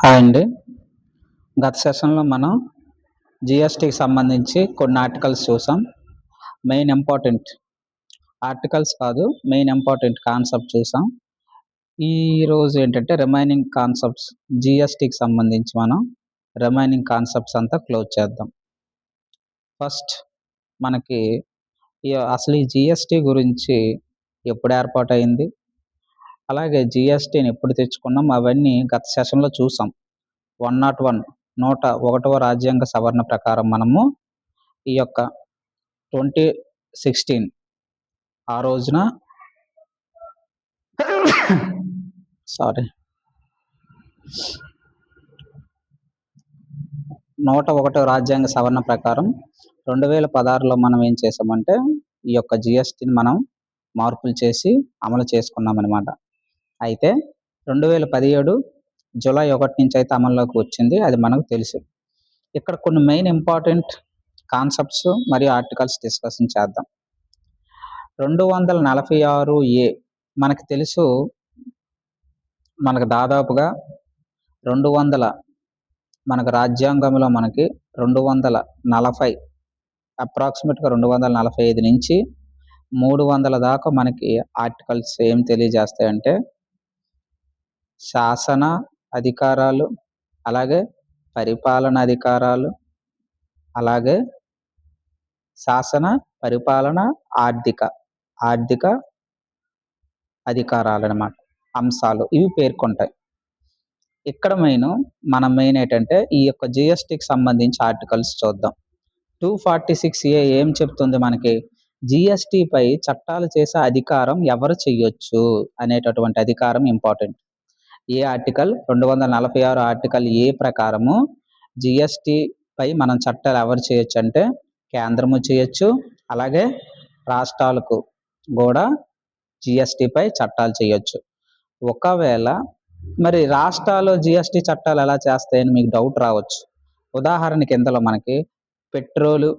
Hi అండి. గత సెషన్‌లో మనం జీఎస్టీకి సంబంధించి కొన్ని ఆర్టికల్స్ చూసాం. మెయిన్ ఇంపార్టెంట్ ఆర్టికల్స్ కాదు, మెయిన్ ఇంపార్టెంట్ కాన్సెప్ట్ చూసాం. ఈరోజు ఏంటంటే రిమైనింగ్ కాన్సెప్ట్స్ జీఎస్టీకి సంబంధించి మనం రిమైనింగ్ కాన్సెప్ట్స్ అంతా క్లోజ్ చేద్దాం. ఫస్ట్ మనకి అసలు ఈ జీఎస్టీ గురించి ఎప్పుడు ఏర్పాటయింది? అలాగే జీఎస్టీని ఎప్పుడు తెచ్చుకున్నాం? అవన్నీ గత సెషన్‌లో చూసాం. 101 101వ రాజ్యాంగ సవరణ ప్రకారం మనము ఈ యొక్క 2016 ఆ రోజున 101వ రాజ్యాంగ సవరణ ప్రకారం 2016లో మనం ఏం చేసామంటే ఈ యొక్క జీఎస్టీని మనం మార్పులు చేసి అమలు చేసుకున్నామన్నమాట. అయితే 2017 జూలై 1 నుంచి అయితే అమల్లోకి వచ్చింది. అది మనకు తెలుసు. ఇక్కడ కొన్ని మెయిన్ ఇంపార్టెంట్ కాన్సెప్ట్స్ మరియు ఆర్టికల్స్ డిస్కషన్ చేద్దాం. 246A మనకు తెలుసు. మనకు దాదాపుగా 200 మనకు రాజ్యాంగంలో మనకి 240 అప్రాక్సిమేట్గా 245 నుంచి 300 దాకా మనకి ఆర్టికల్స్ ఏం తెలియజేస్తాయంటే శాసన అధికారాలు, అలాగే పరిపాలన అధికారాలు, అలాగే శాసన పరిపాలన ఆర్థిక అధికారాలు అన్నమాట. అంశాలు ఇవి పేర్కొంటాయి. ఇక్కడ మెయిన్ ఏంటంటే ఈ యొక్క జిఎస్టీకి సంబంధించి ఆర్టికల్స్ చూద్దాం. 246A ఏం చెప్తుంది మనకి? జిఎస్టీపై చట్టాలు చేసే అధికారం ఎవరు చెయ్యొచ్చు అనేటటువంటి అధికారం important. A article? 246 article a ప్రకారము జిఎస్టీపై మనం చట్టాలు ఎవరు చేయొచ్చు అంటే కేంద్రము చేయొచ్చు, అలాగే రాష్ట్రాలకు కూడా జిఎస్టీపై చట్టాలు చేయొచ్చు. ఒకవేళ మరి రాష్ట్రాలు జిఎస్టీ చట్టాలు ఎలా చేస్తాయని మీకు డౌట్ రావచ్చు. ఉదాహరణకి ఇందులో మనకి పెట్రోలు,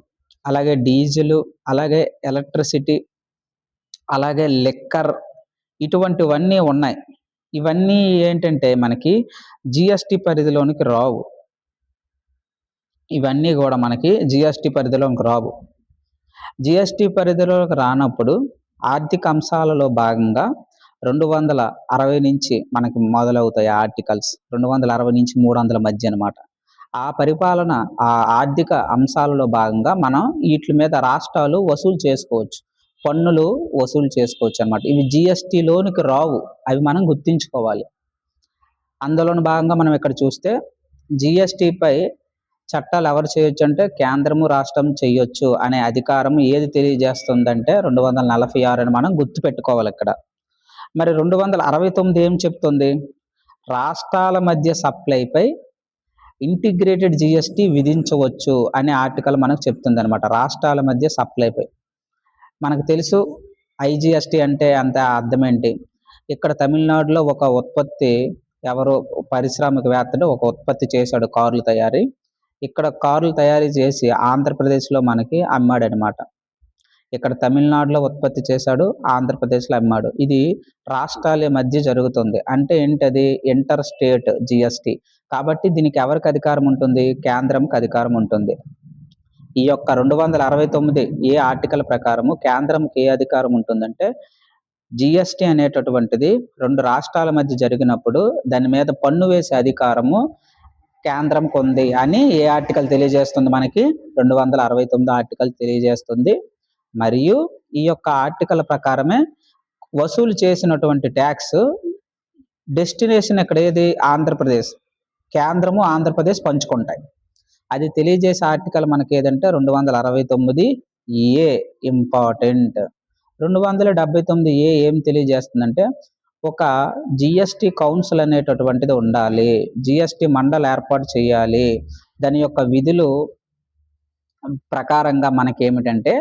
అలాగే డీజిల్, అలాగే ఎలక్ట్రిసిటీ, అలాగే లిక్కర్ ఇటువంటివన్నీ ఉన్నాయి. ఇవన్నీ ఏంటంటే మనకి జిఎస్టీ పరిధిలోనికి రావు. ఇవన్నీ కూడా మనకి జిఎస్టీ పరిధిలోకి రావు. జిఎస్టీ పరిధిలోకి రానప్పుడు ఆర్థిక అంశాలలో భాగంగా 260 నుంచి మనకి మొదలవుతాయి ఆర్టికల్స్. 260 నుంచి 300 మధ్య అనమాట. ఆ పరిపాలన ఆ ఆర్థిక అంశాలలో భాగంగా మనం వీటి మీద రాష్ట్రాలు వసూలు చేసుకోవచ్చు, పన్నులు వసూలు చేసుకోవచ్చు అనమాట. ఇవి జిఎస్టీలోనికి రావు, అవి మనం గుర్తించుకోవాలి. అందులోని భాగంగా మనం ఇక్కడ చూస్తే జిఎస్టీపై చట్టాలు ఎవరు చేయొచ్చు అంటే కేంద్రము రాష్ట్రం చేయొచ్చు అనే అధికారం ఏది తెలియజేస్తుందంటే 246 అని మనం గుర్తుపెట్టుకోవాలి ఇక్కడ. మరి 269 ఏం చెప్తుంది? రాష్ట్రాల మధ్య సప్లైపై ఇంటిగ్రేటెడ్ జిఎస్టీ విధించవచ్చు అనే ఆర్టికల్ మనకు చెప్తుంది అనమాట. రాష్ట్రాల మధ్య సప్లైపై మనకు తెలుసు. ఐజిఎస్టీ అంటే అంత అర్థం ఏంటి? ఇక్కడ తమిళనాడులో ఒక ఉత్పత్తి ఎవరో పారిశ్రామికవేత్తడు ఒక ఉత్పత్తి చేశాడు, కార్లు తయారీ. ఇక్కడ కార్లు తయారీ చేసి ఆంధ్రప్రదేశ్లో మనకి అమ్మాడనమాట. ఇక్కడ తమిళనాడులో ఉత్పత్తి చేశాడు, ఆంధ్రప్రదేశ్లో అమ్మాడు. ఇది రాష్ట్రాల మధ్య జరుగుతుంది. అంటే ఏంటది? Inter state GST. కాబట్టి దీనికి ఎవరికి అధికారం ఉంటుంది? కేంద్రంకి అధికారం ఉంటుంది. ఈ యొక్క 269 ఆర్టికల్ ప్రకారము కేంద్రంకి ఏ అధికారం ఉంటుందంటే జిఎస్టీ అనేటటువంటిది 2 రాష్ట్రాల మధ్య జరిగినప్పుడు దాని మీద పన్ను వేసే అధికారము కేంద్రంకి ఉంది అని ఏ ఆర్టికల్ తెలియజేస్తుంది మనకి? 269 ఆర్టికల్ తెలియజేస్తుంది. మరియు ఈ యొక్క ఆర్టికల్ ప్రకారమే వసూలు చేసినటువంటి ట్యాక్స్ డెస్టినేషన్ ఇక్కడ ఏది? ఆంధ్రప్రదేశ్. కేంద్రము ఆంధ్రప్రదేశ్ పంచుకుంటాయి. అది తెలియజేసే ఆర్టికల్ మనకి ఏదంటే 269A ఇంపార్టెంట్. 279A ఏం తెలియజేస్తుందంటే ఒక జిఎస్టీ కౌన్సిల్ అనేటటువంటిది ఉండాలి, జిఎస్టీ మండలి ఏర్పాటు చేయాలి. దాని యొక్క విధులు ప్రకారంగా మనకి ఏమిటంటే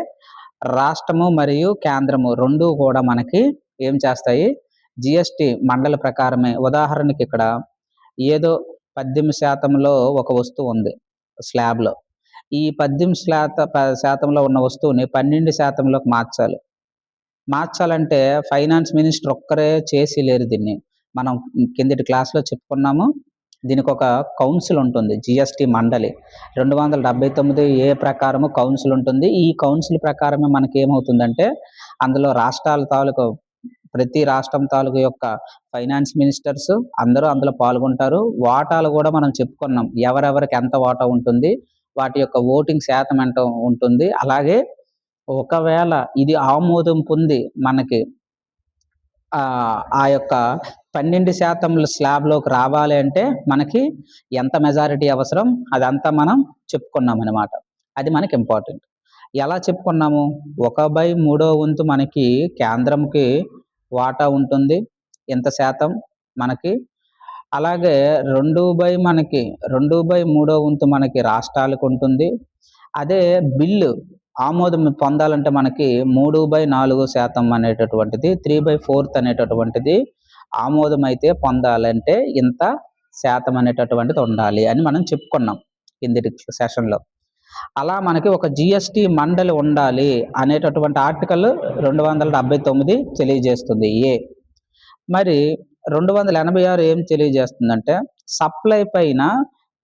రాష్ట్రము మరియు కేంద్రము రెండు కూడా మనకి ఏం చేస్తాయి? జిఎస్టీ మండలి ప్రకారమే. ఉదాహరణకి ఇక్కడ ఏదో 18% ఒక వస్తువు ఉంది స్లాబ్లో. ఈ 18% ఉన్న వస్తువుని 12%లోకి మార్చాలంటే ఫైనాన్స్ మినిస్టర్ ఒక్కరే చేసి లేరు. దీన్ని మనం కిందటి క్లాస్లో చెప్పుకున్నాము. దీనికి ఒక కౌన్సిల్ ఉంటుంది, జిఎస్టి మండలి 279 ప్రకారము కౌన్సిల్ ఉంటుంది. ఈ కౌన్సిల్ ప్రకారమే మనకి ఏమవుతుందంటే అందులో రాష్ట్రాల తాలూకు ప్రతి రాష్ట్రం తాలూకు యొక్క ఫైనాన్స్ మినిస్టర్స్ అందరూ అందులో పాల్గొంటారు. వాటాలు కూడా మనం చెప్పుకున్నాం, ఎవరెవరికి ఎంత వాటా ఉంటుంది, వాటి యొక్క ఓటింగ్ శాతం ఎంత ఉంటుంది. అలాగే ఒకవేళ ఇది ఆమోదం పొంది మనకి ఆ యొక్క 12% స్లాబ్లోకి రావాలి అంటే మనకి ఎంత మెజారిటీ అవసరం అదంతా మనం చెప్పుకున్నాం అనమాట. అది మనకి ఇంపార్టెంట్. ఎలా చెప్పుకున్నాము? 1/3 వంతు మనకి కేంద్రంకి వాటా ఉంటుంది, ఎంత శాతం మనకి. అలాగే 2/3 వంతు మనకి రాష్ట్రాలకు ఉంటుంది. అదే బిల్లు ఆమోదం పొందాలంటే మనకి 3/4% అనేటటువంటిది, 3/4 అనేటటువంటిది ఆమోదం అయితే పొందాలంటే ఇంత శాతం అనేటటువంటిది ఉండాలి అని మనం చెప్పుకున్నాం కిందటి సెషన్లో. అలా మనకి ఒక జిఎస్టి మండలి ఉండాలి అనేటటువంటి ఆర్టికల్ 279 తెలియజేస్తుంది. మరి 286 ఏం తెలియజేస్తుందంటే సప్లై పైన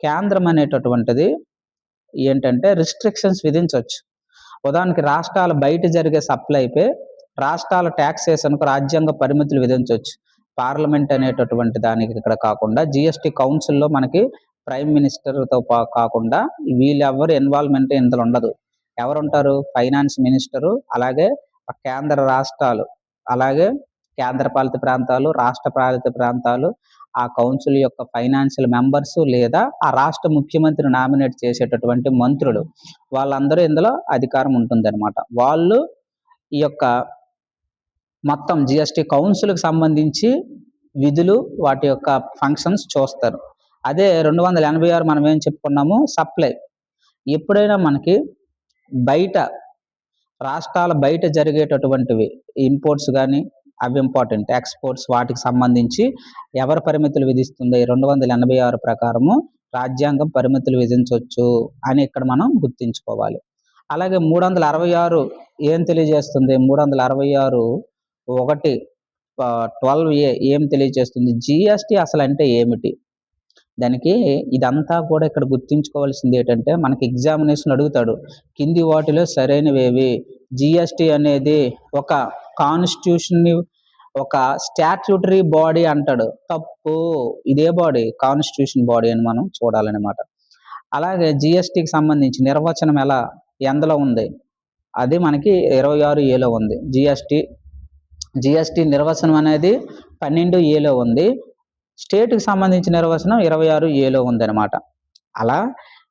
కేంద్రం అనేటటువంటిది ఏంటంటే రిస్ట్రిక్షన్స్ విధించవచ్చు. ఉదాహరణకి రాష్ట్రాల బయట జరిగే సప్లైపై రాష్ట్రాల ట్యాక్సేషన్కు రాజ్యాంగ పరిమితులు విధించవచ్చు. పార్లమెంట్ అనేటటువంటి దానికి ఇక్కడ కాకుండా జిఎస్టి కౌన్సిల్లో మనకి ప్రైమ్ మినిస్టర్తో కాకుండా వీళ్ళెవరు ఇన్వాల్వ్మెంట్ ఇందులో ఉండదు. ఎవరుంటారు? ఫైనాన్స్ మినిస్టరు, అలాగే కేంద్ర రాష్ట్రాలు, అలాగే కేంద్ర పాలిత ప్రాంతాలు, రాష్ట్ర పాలిత ప్రాంతాలు, ఆ కౌన్సిల్ యొక్క ఫైనాన్షియల్ మెంబర్స్ లేదా ఆ రాష్ట్ర ముఖ్యమంత్రి నామినేట్ చేసేటటువంటి మంత్రులు, వాళ్ళందరూ ఇందులో అధికారం ఉంటుందన్నమాట. వాళ్ళు ఈ యొక్క మొత్తం జిఎస్టి కౌన్సిల్కి సంబంధించి విధులు, వాటి యొక్క ఫంక్షన్స్ చూస్తారు. అదే 286 మనం ఏం చెప్పుకున్నాము? సప్లై. ఎప్పుడైనా మనకి బయట రాష్ట్రాల బయట జరిగేటటువంటివి ఇంపోర్ట్స్ కానీ అవి ఇంపార్టెంట్, ఎక్స్పోర్ట్స్, వాటికి సంబంధించి ఎవరు పరిమితులు విధిస్తుంది? 286 ప్రకారము రాజ్యాంగం పరిమితులు విధించవచ్చు అని ఇక్కడ మనం గుర్తించుకోవాలి. అలాగే 366 ఏం తెలియజేస్తుంది? 366 1 12A ఏం తెలియజేస్తుంది? జిఎస్టి అసలు అంటే ఏమిటి? దానికి ఇదంతా కూడా ఇక్కడ గుర్తించుకోవాల్సింది ఏంటంటే మనకి ఎగ్జామినేషన్ అడుగుతాడు, కింది వాటిలో సరైనవేవి? జిఎస్టి అనేది ఒక కాన్స్టిట్యూషన్ని, ఒక స్టాట్యూటరీ బాడీ అంటాడు. తప్పు. ఇదే బాడీ కాన్స్టిట్యూషన్ బాడీ అని మనం చూడాలన్నమాట. అలాగే జిఎస్టికి సంబంధించి నిర్వచనం ఎందులో ఉంది? అది మనకి 26A ఉంది. జిఎస్టి నిర్వచనం అనేది 12A ఉంది. స్టేట్కి సంబంధించిన నిర్వచనం 26A ఉందన్నమాట. అలా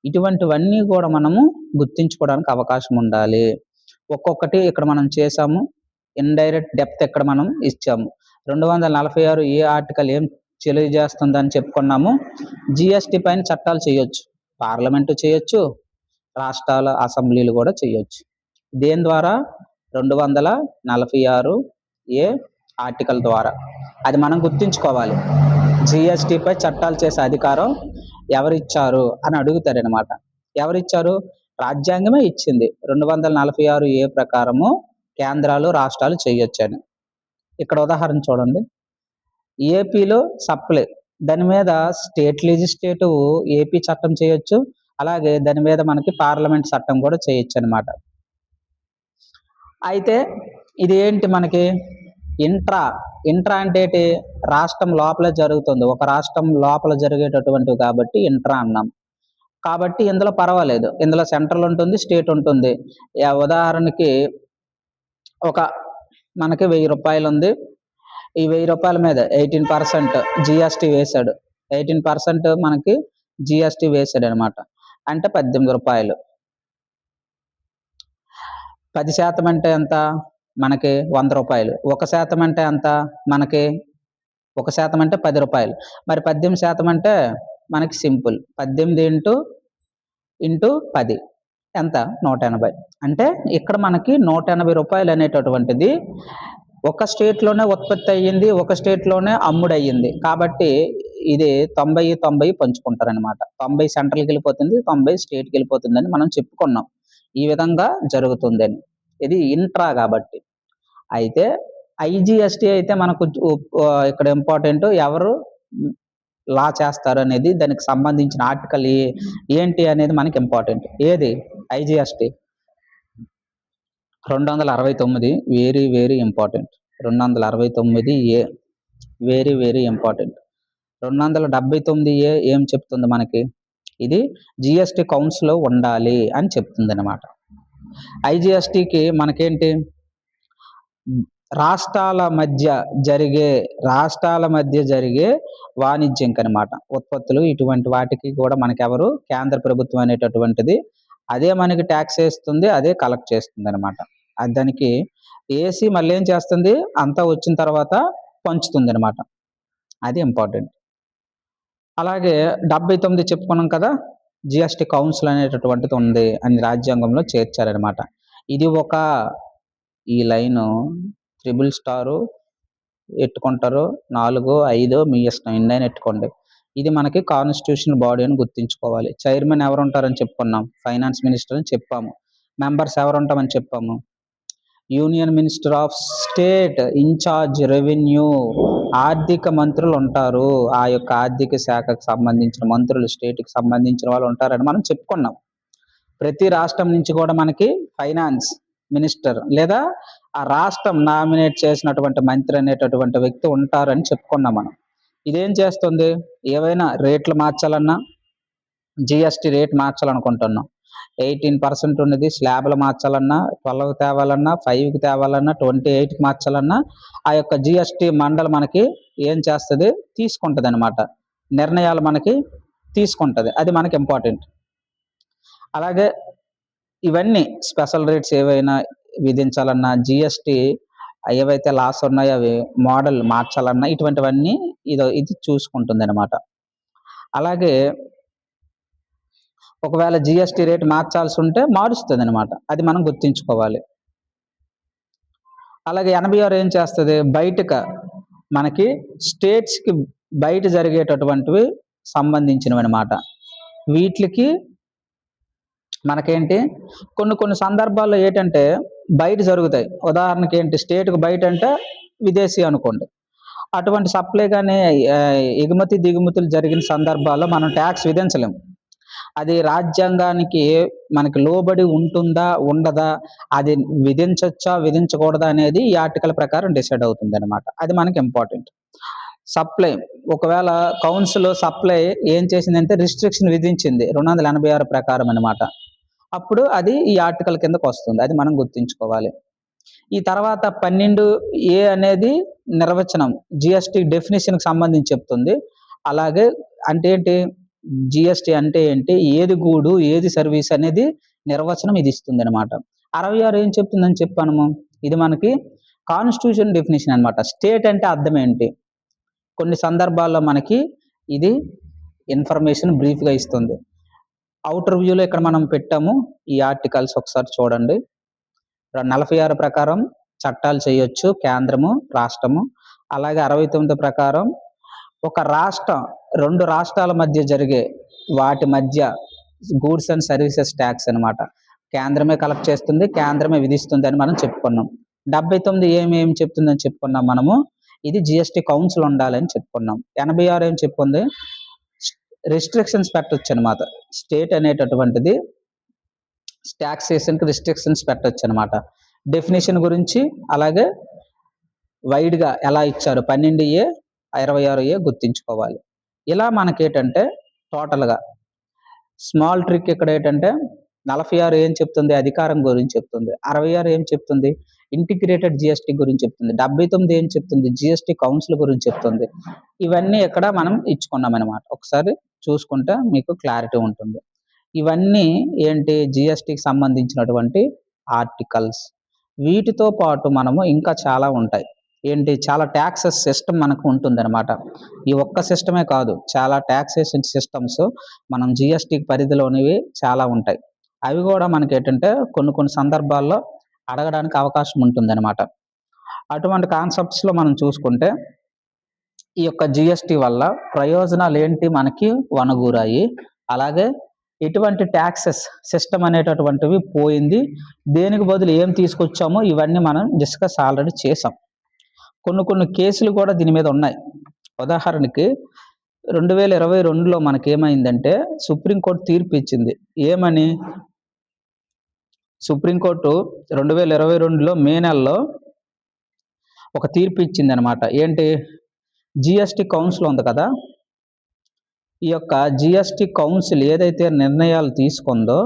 ఇటువంటివన్నీ కూడా మనము గుర్తించుకోవడానికి అవకాశం ఉండాలి. ఒక్కొక్కటి ఇక్కడ మనం చేసాము. ఇండైరెక్ట్ డెప్త్ ఇక్కడ మనం ఇచ్చాము. 246A ఆర్టికల్ ఏం తెలియజేస్తుందని చెప్పుకున్నాము? జిఎస్టి పైన చట్టాలు చేయొచ్చు, పార్లమెంటు చేయొచ్చు, రాష్ట్రాల అసెంబ్లీలు కూడా చేయొచ్చు. దేని ద్వారా? 246A ఆర్టికల్ ద్వారా. అది మనం గుర్తించుకోవాలి. జిఎస్టిపై చట్టాలు చేసే అధికారం ఎవరిచ్చారు అని అడుగుతారనమాట. ఎవరిచ్చారు? రాజ్యాంగమే ఇచ్చింది. 246A ప్రకారము కేంద్రాలు, రాష్ట్రాలు చేయొచ్చని. ఇక్కడ ఉదాహరణ చూడండి. ఏపీలో సప్లై, దాని మీద స్టేట్ లెజిస్లేటివ్ ఏపీ చట్టం చేయొచ్చు, అలాగే దాని మీద మనకి పార్లమెంట్ చట్టం కూడా చేయొచ్చు అనమాట. అయితే ఇది ఏంటి మనకి? ఇంట్రా అంటే ఏంటి? రాష్ట్రం లోపల జరుగుతుంది, ఒక రాష్ట్రం లోపల జరిగేటటువంటివి కాబట్టి ఇంట్రా అన్నాం. కాబట్టి ఇందులో పర్వాలేదు, ఇందులో సెంట్రల్ ఉంటుంది, స్టేట్ ఉంటుంది. ఉదాహరణకి ఒక మనకి 1000 రూపాయలు ఉంది. ఈ 1000 రూపాయల మీద 18% జిఎస్టి వేశాడు. 18% మనకి జిఎస్టి వేశాడు అనమాట. అంటే 18 రూపాయలు. 10% అంటే ఎంత? మనకి 100 రూపాయలు. 1% అంటే ఎంత? మనకి 1% అంటే 10 రూపాయలు. మరి 18% అంటే మనకి సింపుల్, 18 ఇంటూ 10 ఎంత? 180. అంటే ఇక్కడ మనకి 180 రూపాయలు అనేటటువంటిది ఒక స్టేట్లోనే ఉత్పత్తి అయ్యింది, ఒక స్టేట్లోనే అమ్ముడయ్యింది. కాబట్టి ఇది 90 పంచుకుంటారనమాట. 90 సెంట్రల్కి వెళ్ళిపోతుంది, 90 స్టేట్కి వెళ్ళిపోతుందని మనం చెప్పుకున్నాం. ఈ విధంగా జరుగుతుందని. ఇది ఇంట్రా కాబట్టి. అయితే ఐజిఎస్టి అయితే మనకు ఇక్కడ ఇంపార్టెంట్, ఎవరు లా చేస్తారు అనేది దానికి సంబంధించిన ఆర్టికల్ ఏంటి అనేది మనకి ఇంపార్టెంట్. ఏది? IGST 269 very very important. 269A very very important. 279A ఏం చెప్తుంది మనకి? ఇది జిఎస్టీ కౌన్సిల్లో ఉండాలి అని చెప్తుంది అనమాట. ఐజిఎస్టికి మనకేంటి, రాష్ట్రాల మధ్య జరిగే వాణిజ్యం అనమాట. ఉత్పత్తులు ఇటువంటి వాటికి కూడా మనకెవరు, కేంద్ర ప్రభుత్వం అనేటటువంటిది అదే మనకి ట్యాక్స్ వేస్తుంది, అదే కలెక్ట్ చేస్తుంది అనమాట. దానికి వేసి మళ్ళీ ఏం చేస్తుంది, అంతా వచ్చిన తర్వాత పంచుతుంది అనమాట. అది ఇంపార్టెంట్. అలాగే 79 చెప్పుకున్నాం కదా, జిఎస్టీ కౌన్సిల్ అనేటటువంటిది ఉంది అని రాజ్యాంగంలో చేర్చారనమాట. ఇది ఈ లైను ట్రిపుల్ స్టారు ఎట్టుకుంటారు, 4, 5 మీ ఇష్టం, ఎన్నైనా ఎట్టుకోండి. ఇది మనకి కాన్స్టిట్యూషనల్ బాడీ అని గుర్తుంచుకోవాలి. చైర్మన్ ఎవరు ఉంటారని చెప్పుకున్నాం, ఫైనాన్స్ మినిస్టర్ అని చెప్పాము. మెంబర్స్ ఎవరు ఉంటామని చెప్పాము, union minister of state, in charge revenue, ఆర్థిక మంత్రులు ఉంటారు. ఆ యొక్క ఆర్థిక శాఖకు సంబంధించిన మంత్రులు, స్టేట్కి సంబంధించిన వాళ్ళు ఉంటారని మనం చెప్పుకున్నాం. ప్రతి రాష్ట్రం నుంచి కూడా మనకి ఫైనాన్స్ మినిస్టర్ లేదా ఆ రాష్ట్రం నామినేట్ చేసినటువంటి మంత్రి అనేటటువంటి వ్యక్తి ఉంటారని చెప్పుకున్నాం మనం. ఇదేం చేస్తుంది, ఏవైనా రేట్లు మార్చాలన్నా, జిఎస్టీ రేట్ మార్చాలనుకుంటున్నాం, 18% ఉన్నది స్లాబ్లు మార్చాలన్నా, 12కి తేవాలన్నా, 5కి తేవాలన్నా, 28కి మార్చాలన్నా ఆ యొక్క జిఎస్టీ మండలి మనకి ఏం చేస్తుంది, తీసుకుంటుంది అనమాట. నిర్ణయాలు మనకి తీసుకుంటుంది. అది మనకి ఇంపార్టెంట్. అలాగే ఇవన్నీ స్పెషల్ రేట్స్ ఏవైనా విధించాలన్నా, జిఎస్టీ ఏవైతే లాస్ ఉన్నాయో అవి మోడల్ మార్చాలన్నా, ఇటువంటివన్నీ ఇది చూసుకుంటుంది అనమాట. అలాగే ఒకవేళ జిఎస్టీ రేట్ మార్చాల్సి ఉంటే మారుస్తుంది అనమాట. అది మనం గుర్తుంచుకోవాలి. అలాగే 86 ఏం చేస్తుంది, బయటకు మనకి స్టేట్స్కి బయట జరిగేటటువంటివి సంబంధించినవి అనమాట. వీటికి మనకేంటి, కొన్ని సందర్భాల్లో ఏంటంటే బయట జరుగుతాయి. ఉదాహరణకి ఏంటి, స్టేట్కి బయట అంటే విదేశీ అనుకోండి. అటువంటి సప్లై కానీ ఎగుమతి దిగుమతులు జరిగిన సందర్భాల్లో మనం ట్యాక్స్ విధించలేము. అది రాజ్యాంగానికి మనకి లోబడి ఉంటుందా ఉండదా, అది విధించవచ్చా విధించకూడదా అనేది ఈ ఆర్టికల్ ప్రకారం డిసైడ్ అవుతుంది అనమాట. అది మనకి ఇంపార్టెంట్. సప్లై, ఒకవేళ కౌన్సిల్ సప్లై ఏం చేసిందంటే రిస్ట్రిక్షన్ విధించింది 286 ప్రకారం అనమాట. అప్పుడు అది ఈ ఆర్టికల్ కిందకు వస్తుంది. అది మనం గుర్తుంచుకోవాలి. ఈ తర్వాత 12A అనేది నిర్వచనం, జిఎస్టీ డెఫినేషన్కి సంబంధించి చెప్తుంది. అలాగే అంటే ఏంటి, జిఎస్టీ అంటే ఏంటి, ఏది గూడు ఏది సర్వీస్ అనేది నిర్వచనం ఇది ఇస్తుంది అనమాట. 66 ఏం చెప్తుందని చెప్పాను, ఇది మనకి కాన్స్టిట్యూషన్ డెఫినేషన్ అనమాట. స్టేట్ అంటే అర్థం ఏంటి, కొన్ని సందర్భాల్లో మనకి ఇది ఇన్ఫర్మేషన్ బ్రీఫ్గా ఇస్తుంది. అవుటర్ వ్యూలో ఇక్కడ మనం పెట్టాము ఈ ఆర్టికల్స్, ఒకసారి చూడండి. 46 ప్రకారం చట్టాలు చేయొచ్చు కేంద్రము రాష్ట్రము. అలాగే 69 ప్రకారం ఒక రాష్ట్రం, 2 రాష్ట్రాల మధ్య జరిగే వాటి మధ్య గూడ్స్ అండ్ సర్వీసెస్ ట్యాక్స్ అనమాట కేంద్రమే కలెక్ట్ చేస్తుంది, కేంద్రమే విధిస్తుంది అని మనం చెప్పుకున్నాం. 79 ఏం చెప్తుందని చెప్పుకున్నాం మనము, ఇది జిఎస్టీ కౌన్సిల్ ఉండాలని చెప్పుకున్నాం. 86 ఏం చెప్పుకుంది, రిస్ట్రిక్షన్స్ పెట్టొచ్చు అనమాట. స్టేట్ అనేటటువంటిది టాక్సేషన్కి రిస్ట్రిక్షన్స్ పెట్టొచ్చు అనమాట. డెఫినేషన్ గురించి అలాగే వైడ్గా ఎలా ఇచ్చారు, 12A 26A గుర్తించుకోవాలి. ఇలా మనకేంటంటే టోటల్గా స్మాల్ ట్రిక్ ఇక్కడ ఏంటంటే 46 ఏం చెప్తుంది, అధికారం గురించి చెప్తుంది. 66 ఏం చెప్తుంది, ఇంటిగ్రేటెడ్ జిఎస్టీ గురించి చెప్తుంది. 79 ఏం చెప్తుంది, జిఎస్టీ కౌన్సిల్ గురించి చెప్తుంది. ఇవన్నీ ఇక్కడ మనం ఇచ్చుకున్నాం అనమాట. ఒకసారి చూసుకుంటే మీకు క్లారిటీ ఉంటుంది. ఇవన్నీ ఏంటి, జిఎస్టీకి సంబంధించినటువంటి ఆర్టికల్స్. వీటితో పాటు మనము ఇంకా చాలా ఉంటాయి. ఏంటి, చాలా ట్యాక్సెస్ సిస్టమ్ మనకు ఉంటుంది అనమాట. ఈ ఒక్క సిస్టమే కాదు, చాలా ట్యాక్సేషన్ సిస్టమ్స్ మనం జిఎస్టీ పరిధిలోనివి చాలా ఉంటాయి. అవి కూడా మనకి ఏంటంటే కొన్ని సందర్భాల్లో అడగడానికి అవకాశం ఉంటుంది అనమాట. అటువంటి కాన్సెప్ట్స్లో మనం చూసుకుంటే ఈ యొక్క జిఎస్టీ వల్ల ప్రయోజనాలు ఏంటి మనకి వనగూరాయి. అలాగే ఎటువంటి ట్యాక్సెస్ సిస్టమ్ అనేటటువంటివి పోయింది, దేనికి బదులు ఏం తీసుకొచ్చామో ఇవన్నీ మనం డిస్కస్ ఆల్రెడీ చేసాం. కొన్ని కేసులు కూడా దీని మీద ఉన్నాయి. ఉదాహరణకి 2022లో మనకేమైందంటే సుప్రీంకోర్టు తీర్పు ఇచ్చింది. ఏమని? సుప్రీంకోర్టు 2022లో మే నెలలో ఒక తీర్పు ఇచ్చిందనమాట. ఏంటి? జీఎస్టీ కౌన్సిల్ ఉంది కదా! ఈ యొక్క జీఎస్టీ కౌన్సిల్ ఏదైతే నిర్ణయాలు తీసుకుందో,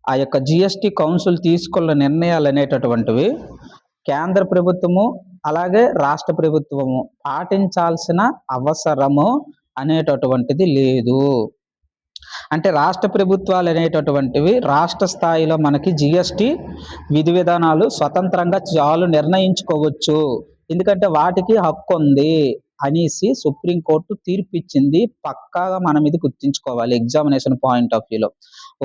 ఆ యొక్క జీఎస్టీ కౌన్సిల్ తీసుకున్న నిర్ణయాలనేటటువంటివి కేంద్ర ప్రభుత్వము, అలాగే రాష్ట్ర ప్రభుత్వము పాటించాల్సిన అవసరము అనేటటువంటిది లేదు. అంటే రాష్ట్ర ప్రభుత్వాలు అనేటటువంటివి రాష్ట్ర స్థాయిలో మనకి జీఎస్టీ విధి విధానాలు స్వతంత్రంగా చాలు నిర్ణయించుకోవచ్చు. ఎందుకంటే వాటికి హక్కు ఉంది అనేసి సుప్రీంకోర్టు తీర్పిచ్చింది. పక్కాగా మనం ఇది గుర్తుంచుకోవాలి ఎగ్జామినేషన్ పాయింట్ ఆఫ్ వ్యూలో.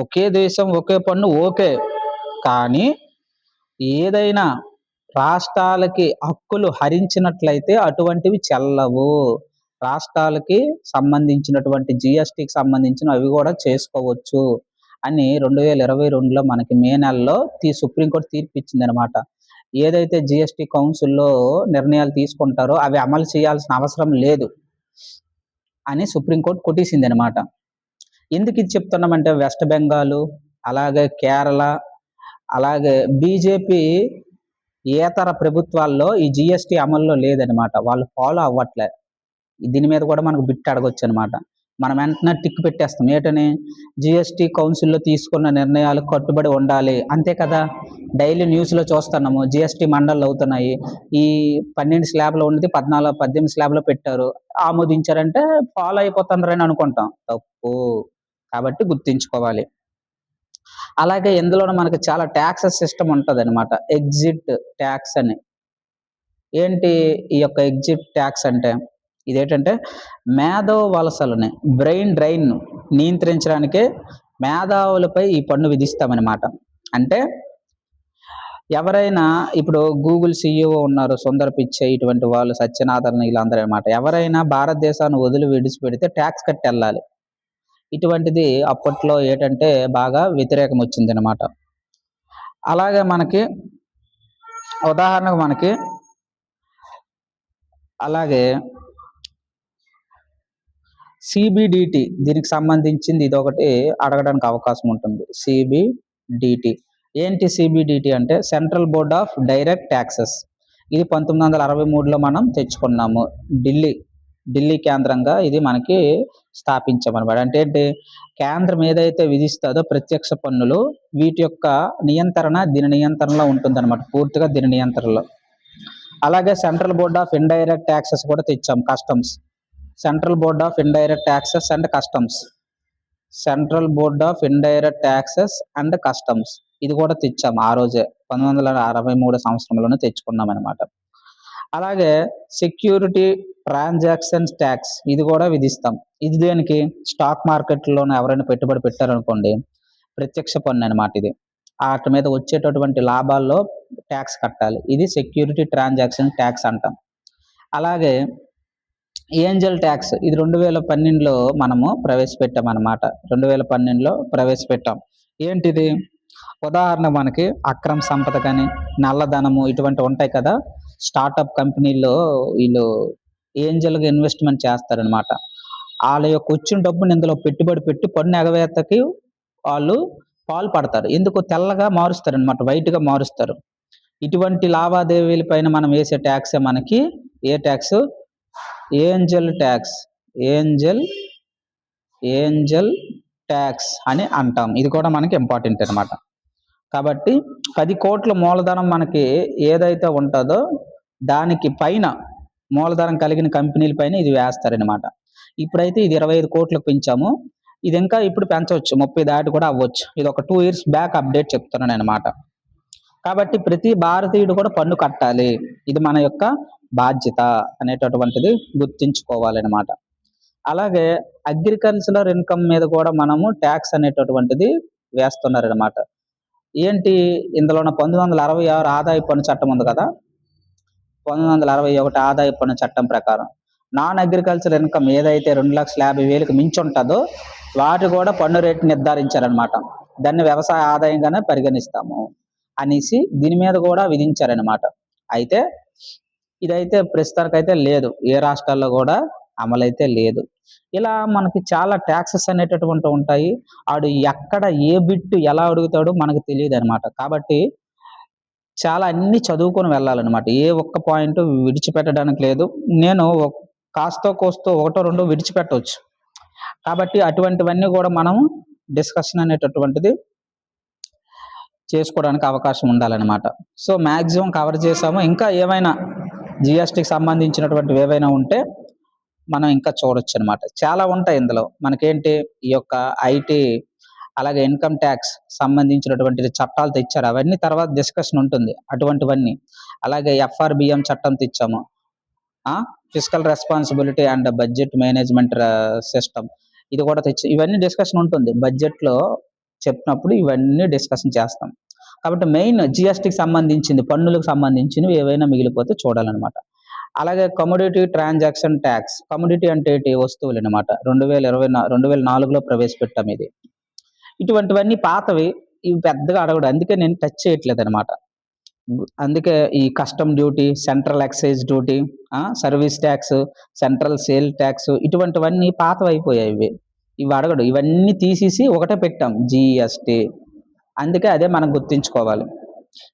ఒకే దేశం ఒకే పన్ను ఓకే, కానీ ఏదైనా రాష్ట్రాలకి హక్కులు హరించినట్లయితే అటువంటివి చెల్లవు. రాష్ట్రాలకి సంబంధించినటువంటి జీఎస్టీకి సంబంధించిన అవి కూడా చేసుకోవచ్చు అని 2022లో మనకి మే నెలలో సుప్రీంకోర్టు తీర్పిచ్చిందనమాట. ఏదైతే జీఎస్టీ కౌన్సిల్లో నిర్ణయాలు తీసుకుంటారో అవి అమలు చేయాల్సిన అవసరం లేదు అని సుప్రీంకోర్టు కొట్టేసిందనమాట. ఎందుకు ఇది చెప్తున్నామంటే వెస్ట్ బెంగాల్, అలాగే కేరళ, అలాగే బీజేపీ ఏతర ప్రభుత్వాల్లో ఈ జీఎస్టీ అమల్లో లేదనమాట. వాళ్ళు ఫాలో అవ్వట్లే. దీని మీద కూడా మనకు బిట్ అడగొచ్చు అనమాట. మనం వెంటనే టిక్ పెట్టేస్తాం. ఏంటని? జీఎస్టీ కౌన్సిల్లో తీసుకున్న నిర్ణయాలు కట్టుబడి ఉండాలి, అంతే కదా! డైలీ న్యూస్లో చూస్తున్నాము జీఎస్టీ మండళ్ళు అవుతున్నాయి. ఈ 12 స్లాబ్లో ఉన్నది 14, 18 స్లాబ్లో పెట్టారు, ఆమోదించారంటే ఫాలో అయిపోతున్నారని అనుకుంటాం. తప్పు. కాబట్టి గుర్తుంచుకోవాలి. అలాగే ఇందులోనే మనకి చాలా ట్యాక్సెస్ సిస్టమ్ ఉంటదనమాట. ఎగ్జిట్ ట్యాక్స్ అని. ఏంటి ఈ యొక్క ఎగ్జిట్ ట్యాక్స్ అంటే? ఇదేంటంటే మేధో వలసలని, బ్రెయిన్ డ్రైన్ నియంత్రించడానికే మేధావులపై ఈ పన్ను విధిస్తామన్నమాట. అంటే ఎవరైనా ఇప్పుడు గూగుల్ CEO ఉన్నారు, సుందర్ పిచ్చై, ఇటువంటి వాళ్ళు, సత్యనాథన్, వీళ్ళందరూ అనమాట. ఎవరైనా భారతదేశాన్ని వదిలి విడిచిపెడితే ట్యాక్స్ కట్టి వెళ్ళాలి. ఇటువంటిది అప్పట్లో ఏంటంటే బాగా వ్యతిరేకం వచ్చిందనమాట. అలాగే మనకి ఉదాహరణకు మనకి అలాగే సిబిడిటి, దీనికి సంబంధించింది ఇదొకటి అడగడానికి అవకాశం ఉంటుంది. సిబిడిటి ఏంటి? సిబిడిటి అంటే central board of direct taxes. ఇది 1963లో మనం తెచ్చుకున్నాము. ఢిల్లీ కేంద్రంగా ఇది మనకి స్థాపించామన్నమాట. అంటే ఏంటి? కేంద్రం ఏదైతే విధిస్తుందో ప్రత్యక్ష పన్నులు, వీటి యొక్క నియంత్రణ దీని నియంత్రణలో ఉంటుందన్నమాట. పూర్తిగా దీని నియంత్రణలో. అలాగే central board of indirect taxes కూడా తెచ్చాం. Customs, central board of indirect taxes and customs, central board of indirect taxes and customs, ఇది కూడా తెచ్చాం ఆ రోజే 1963 సంవత్సరంలోనే తెచ్చుకున్నాం అనమాట. అలాగే సెక్యూరిటీ ట్రాన్సాక్షన్స్ ట్యాక్స్, ఇది కూడా విధిస్తాం. ఇది దేనికి? స్టాక్ మార్కెట్లోనే ఎవరైనా పెట్టుబడి పెట్టారనుకోండి, ప్రత్యక్ష పన్ను అనమాట ఇది. వాటి మీద వచ్చేటటువంటి లాభాల్లో ట్యాక్స్ కట్టాలి. ఇది సెక్యూరిటీ ట్రాన్సాక్షన్ ట్యాక్స్ అంటాం. అలాగే ఏంజల్ ట్యాక్స్, ఇది 2012లో మనము ప్రవేశపెట్టామన్నమాట. 2012లో ప్రవేశపెట్టాం. ఏంటిది? ఉదాహరణ మనకి అక్రమ సంపద కానీ, నల్లధనము, ఇటువంటి ఉంటాయి కదా. స్టార్టప్ కంపెనీల్లో వీళ్ళు ఏంజల్గా ఇన్వెస్ట్మెంట్ చేస్తారనమాట. వాళ్ళ యొక్క వచ్చిన డబ్బుని ఇందులో పెట్టుబడి పెట్టి పన్ను ఎగవేతకి వాళ్ళు పాల్పడతారు. ఎందుకు? తెల్లగా మారుస్తారనమాట, వైట్గా మారుస్తారు. ఇటువంటి లావాదేవీల పైన మనం వేసే ట్యాక్సే మనకి ఏ tax? Angel tax. Angel tax అని అంటాం. ఇది కూడా మనకి ఇంపార్టెంట్ అనమాట. కాబట్టి 10 కోట్ల మూలధనం మనకి ఏదైతే ఉంటుందో దానికి పైన మూలధనం కలిగిన కంపెనీల పైన ఇది వేస్తారనమాట. ఇప్పుడైతే ఇది 25 కోట్లకు పెంచాము. ఇది ఇంకా ఇప్పుడు పెంచవచ్చు, 30 దాటి కూడా అవ్వచ్చు. ఇది ఒక 2 years బ్యాక్ అప్డేట్ చెప్తున్నాను అనమాట. కాబట్టి ప్రతి భారతీయుడు కూడా పన్ను కట్టాలి, ఇది మన యొక్క బాధ్యత అనేటటువంటిది గుర్తుంచుకోవాలన్నమాట. అలాగే అగ్రికల్చరల్ ఇన్కమ్ మీద కూడా మనము ట్యాక్స్ అనేటటువంటిది వేస్తున్నారనమాట. ఏంటి? ఇందులో 1966 ఆదాయ పన్ను చట్టం ఉంది కదా. 1961 ఆదాయ పన్ను చట్టం ప్రకారం నాన్ అగ్రికల్చర్ ఇన్కమ్ ఏదైతే 2,50,000కి మించి ఉంటుందో వాటి కూడా పన్ను రేటు నిర్ధారించారనమాట. దాన్ని వ్యవసాయ ఆదాయంగానే పరిగణిస్తాము అనేసి దీని మీద కూడా విధించారనమాట. అయితే ఇదైతే ప్రస్తుతానికైతే లేదు, ఏ రాష్ట్రాల్లో కూడా అమలైతే లేదు. ఇలా మనకి చాలా ట్యాక్సెస్ అనేటటువంటివి ఉంటాయి. ఆడు ఎక్కడ ఏ బిట్ ఎలా అడుగుతాడో మనకు తెలీదనమాట. కాబట్టి చాలా అన్నీ చదువుకొని వెళ్ళాలనమాట. ఏ ఒక్క పాయింట్ విడిచిపెట్టడానికి లేదు. నేను కాస్తో కోస్తో ఒకటో రెండో విడిచిపెట్టొచ్చు. కాబట్టి అటువంటివన్నీ గూడా మనం డిస్కషన్ అనేటటువంటిది చేసుకోవడానికి అవకాశం ఉండాలనమాట. సో, మాక్సిమం కవర్ చేసాము. ఇంకా ఏమైనా జీఎస్టీకి సంబంధించినటువంటివి ఏవైనా ఉంటే మనం ఇంకా చూడొచ్చనమాట. చాలా ఉంటాయి ఇందులో. మనకేంటి ఈ యొక్క ఐటీ అలాగే ఇన్‌కమ్ టాక్స్ సంబంధించినటువంటి చట్టాలు తెచ్చారు. అవన్నీ తర్వాత డిస్కషన్ ఉంటుంది. అటువంటివన్నీ. అలాగే ఎఫ్ఆర్‌బిఎం చట్టం తెచ్చాము. ఆ! Fiscal responsibility and budget management system ఇది కూడా ఇవన్నీ డిస్కషన్ ఉంటుంది. బడ్జెట్‌లో చెప్పినప్పుడు ఇవన్నీ డిస్కషన్ చేస్తాం. కాబట్టి మెయిన్ జీఎస్టీకి సంబంధించింది, పన్నులకు సంబంధించినవి ఏవైనా మిగిలిపోతే చూడాలనమాట. అలాగే కమోడిటీ ట్రాన్సాక్షన్ టాక్స్. కమోడిటీ అంటే ఏంటి? వస్తువులనమాట. 2004లో ప్రవేశపెట్టాం ఇది. ఇటువంటివన్నీ పాతవి. ఇవి పెద్దగా అడగడు. అందుకే నేను టచ్ చేయట్లేదనమాట. అందుకే ఈ custom duty, central excise duty, service tax, central sale tax ఇటువంటివన్నీ పాతవైపోయాయి ఇవి. ఇవి అడగడు. ఇవన్నీ తీసేసి ఒకటే పెట్టాం జీఎస్టీ. అందుకే అదే మనం గుర్తుంచుకోవాలి.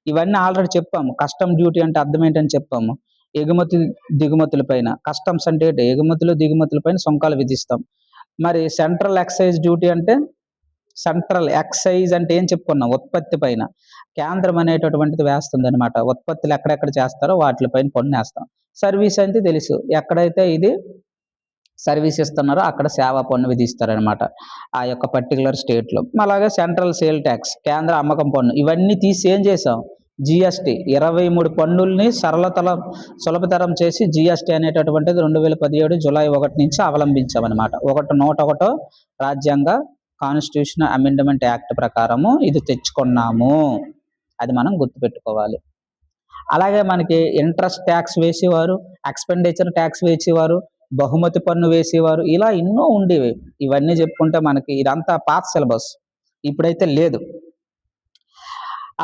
ఇవన్నీ ఆల్రెడీ చెప్పాము. కస్టమ్ డ్యూటీ అంటే అర్థం ఏంటని చెప్పాము. ఎగుమతి, దిగుమతుల పైన కస్టమ్స్ అంటే ఏంటి? ఎగుమతులు, దిగుమతుల పైన సుంకాలు విధిస్తాం. మరి సెంట్రల్ ఎక్సైజ్ డ్యూటీ అంటే సెంట్రల్ ఎక్సైజ్ అంటే ఏం చెప్పుకున్నాం? ఉత్పత్తి పైన. కేంద్రం అనేటటువంటిది వేస్తుందనమాట. ఉత్పత్తులు ఎక్కడెక్కడ చేస్తారో వాటిలపైన పన్నేస్తాం. సర్వీస్ అంటే తెలుసు. ఎక్కడైతే ఇది సర్వీస్ ఇస్తున్నారో అక్కడ సేవా పన్ను విధిస్తారనమాట. ఆ యొక్క పర్టిక్యులర్ స్టేట్‌లో. అలాగే సెంట్రల్ సేల్ ట్యాక్స్, కేంద్ర అమ్మకం పన్ను. ఇవన్నీ తీసి ఏం చేసాం? జీఎస్టీ 23 పన్నుల్ని సులభతరం చేసి జీఎస్టీ అనేటటువంటిది 2017 జులై 1 నుంచి అవలంబించామనమాట. 101 రాజ్యాంగ కాన్స్టిట్యూషన్ అమెండ్మెంట్ యాక్ట్ ప్రకారము ఇది తెచ్చుకున్నాము. అది మనం గుర్తుపెట్టుకోవాలి. అలాగే మనకి ఇంట్రెస్ట్ ట్యాక్స్ వేసేవారు, ఎక్స్‌పెండిచర్ ట్యాక్స్ వేసేవారు, బహుమతి పన్ను వేసేవారు. ఇలా ఎన్నో ఉండేవి. ఇవన్నీ చెప్పుకుంటే మనకి ఇదంతా పాత సిలబస్. ఇప్పుడైతే లేదు.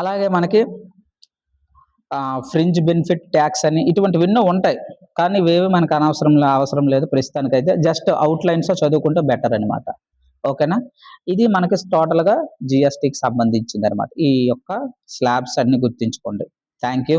అలాగే మనకి ఫ్రింజ్ బెనిఫిట్ ట్యాక్స్ అని ఇటువంటివి ఎన్నో ఉంటాయి. కానీ ఇవేవి మనకు అవసరం లేదు ప్రస్తుతానికైతే. జస్ట్ అవుట్‌లైన్స్ చదువుకుంటే బెటర్ అనమాట. ఓకేనా? ఇది మనకి టోటల్‌గా జీఎస్టీకి సంబంధించిందనమాట. ఈ యొక్క స్లాబ్స్ అన్నీ గుర్తుంచుకోండి. Thank you.